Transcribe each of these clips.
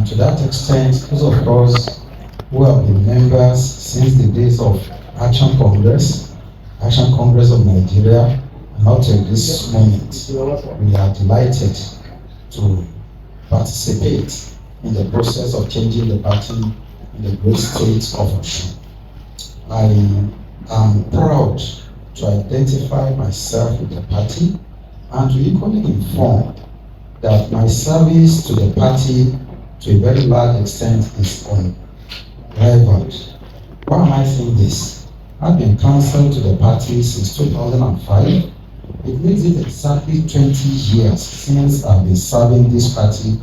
to that extent, those of us who have been members since the days of Action Congress of Nigeria, and up to this moment, we are delighted to participate in the process of changing the pattern in the great state of Osun. I am proud to identify myself with the party and to equally inform that my service to the party to a very large extent is unrivaled. Why am I saying this? I've been counsel to the party since 2005. It makes it exactly 20 years since I've been serving this party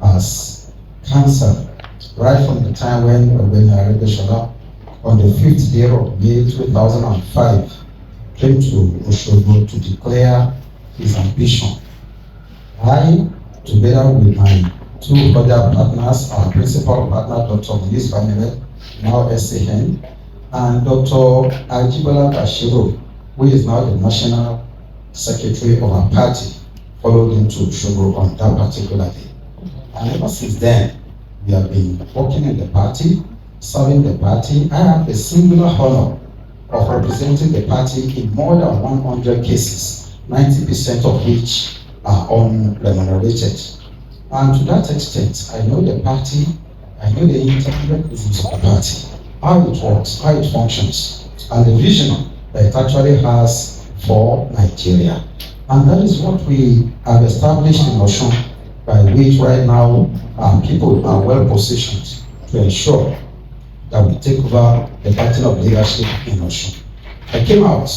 as counsel, right from the time when Adegoke on the 5th day of May 2005 came to Osogbo to declare his ambition. I, together with my two other partners, our principal partner, Dr. Louis Famile, now SAN, and Dr. Ajibola Bashiru, who is now the National Secretary of our party, followed into Osogbo on that particular day. And ever since then, we have been working in the party, serving the party. I have the singular honor of representing the party in more than 100 cases, 90% of which are unremunerated. And to that extent, I know the party, I know the internal mechanisms of the party, how it works, how it functions, and the vision that it actually has for Nigeria. And that is what we have established in Osun, by which right now people are well positioned to ensure that we take over the baton of leadership in Osun. I came out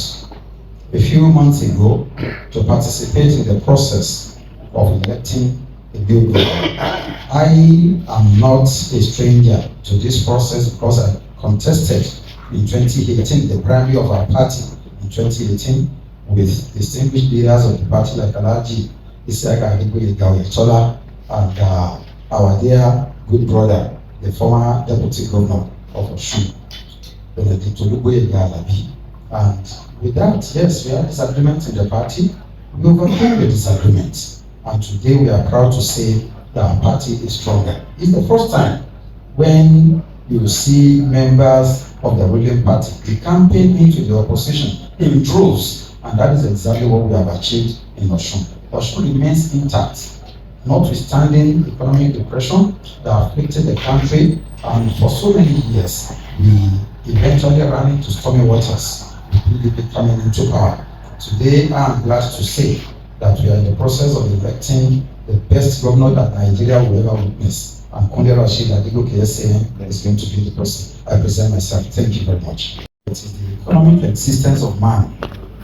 a few months ago to participate in the process of electing a new government. I am not a stranger to this process because I contested in 2018 the primary of our party in 2018 with distinguished leaders of the party like Alhaji Adegoke and our dear good brother, the former deputy governor of Osun, and with that, yes, we had disagreements in the party. We overcame the disagreements, and today we are proud to say that our party is stronger. It's the first time when you see members of the ruling party decamping into the opposition in droves, and that is exactly what we have achieved in Osun. Osun remains intact, notwithstanding economic depression that afflicted the country, and for so many years, we eventually ran into stormy waters, PDP coming into power. Today, I am glad to say that we are in the process of electing the best governor that Nigeria will ever witness. And Kunle Adegoke SAN is going to be the person. I present myself. Thank you very much. It is the economic existence of man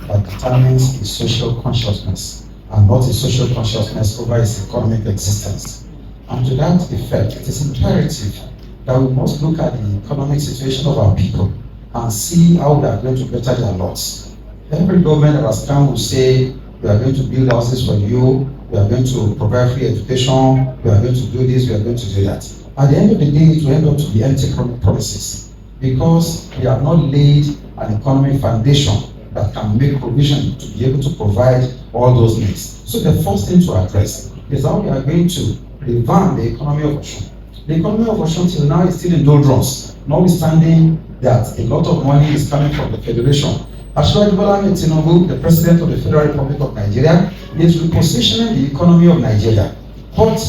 that determines his social consciousness, and not his social consciousness over his economic existence. And to that effect, it is imperative that we must look at the economic situation of our people and see how we are going to better their lots. Every government that has come will say, we are going to build houses for you, we are going to provide free education, we are going to do this, we are going to do that. At the end of the day, it will end up to be empty promises, because we have not laid an economic foundation that can make provision to be able to provide all those needs. So the first thing to address is how we are going to revamp the economy of Osun. The economy of Osun till now is still in doldrums, notwithstanding that a lot of money is coming from the Federation. Asiwaju Bola Ahmed Tinubu, the President of the Federal Republic of Nigeria, is repositioning the economy of Nigeria. But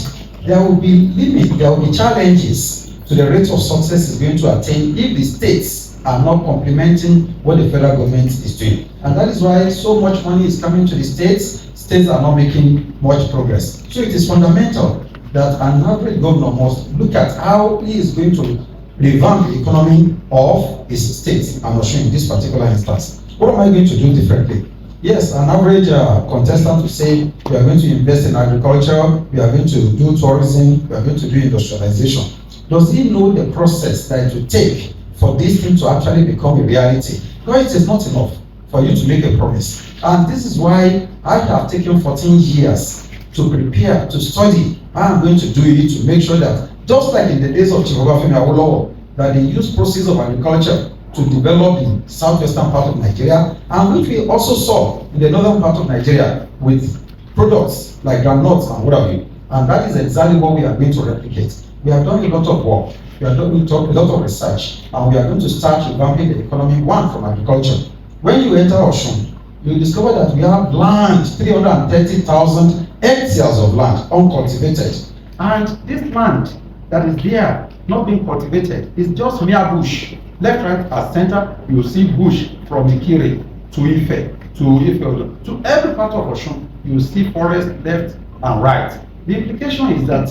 there will be limits, there will be challenges to the rate of success is going to attain if the states are not complementing what the federal government is doing. And that is why so much money is coming to the states, states are not making much progress. So it is fundamental that an average governor must look at how he is going to revamp the economy of his state, and Osun in this particular instance. What am I going to do differently? Yes, an average contestant will say, we are going to invest in agriculture, we are going to do tourism, we are going to do industrialization. Does he know the process that it will take for this thing to actually become a reality? No, it is not enough for you to make a promise. And this is why I have taken 14 years to prepare, to study how I'm going to do it, to make sure that, just like in the days of Chief Obafemi Awolowo, that they use proceeds of agriculture to develop the southwestern part of Nigeria, and which we also saw in the northern part of Nigeria with products like groundnuts and what have you. And that is exactly what we are going to replicate. We have done a lot of work, we have done a lot of research, and we are going to start revamping the economy, one, from agriculture. When you enter Osun, you discover that we have land, 330,000 hectares of land, uncultivated. And this land that is there, not being cultivated, is just mere bush. Left, right, and center, you will see bush from Ikire to Ife, to every part of Osun, you will see forest left and right. The implication is that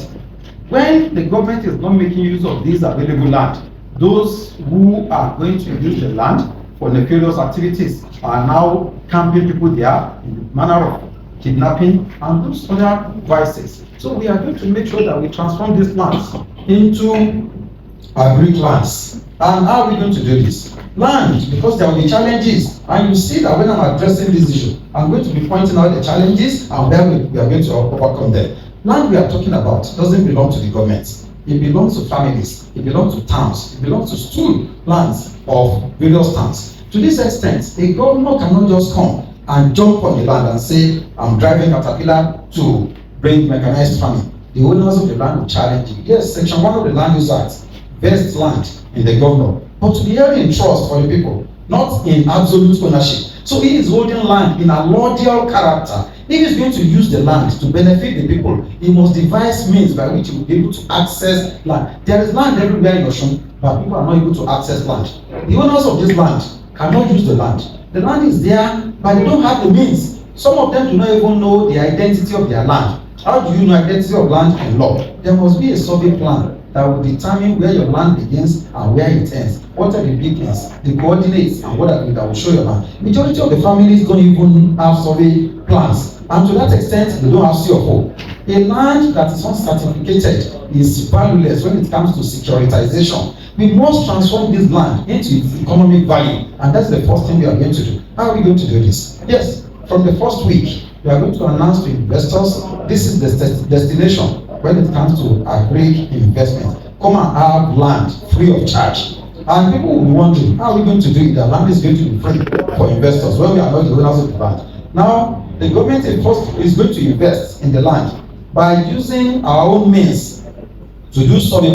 when the government is not making use of this available land, those who are going to use the land for nefarious activities are now camping people there in the manner of kidnapping and those other vices. So we are going to make sure that we transform these lands into agri lands. And how are we going to do this? Land, because there will be challenges. And you see that when I'm addressing this issue, I'm going to be pointing out the challenges and where we are going to overcome them. Land we are talking about doesn't belong to the government. It belongs to families. It belongs to towns. It belongs to school lands of various towns. To this extent, a governor cannot just come and jump on the land and say, I'm driving Caterpillar to bring mechanized farming. The owners of the land will challenge you. Yes, Section 1 of the Land Use Act vests land in the governor, but to be held in trust for the people, not in absolute ownership. So he is holding land in a allodial character. If he's going to use the land to benefit the people, he must devise means by which he will be able to access land. There is land everywhere in Osun, but people are not able to access land. The owners of this land cannot use the land. The land is there, but they don't have the means. Some of them do not even know the identity of their land. How do you know identity of land in law? There must be a survey plan that will determine where your land begins and where it ends. What are the beacons, the coordinates, and what are that will show your land. Majority of the families don't even have survey plans, and to that extent, they don't have CFO. A land that is uncertificated is valueless when it comes to securitization. We must transform this land into its economic value, and that's the first thing we are going to do. How are we going to do this? Yes, from the first week, we are going to announce to investors this is the destination when it comes to agri investment. Come and have land free of charge. And people will be wondering, how are we going to do it? The land is going to be free for investors when we are not the owners of the land. Now, the government is going to invest in the land by using our own means to do something.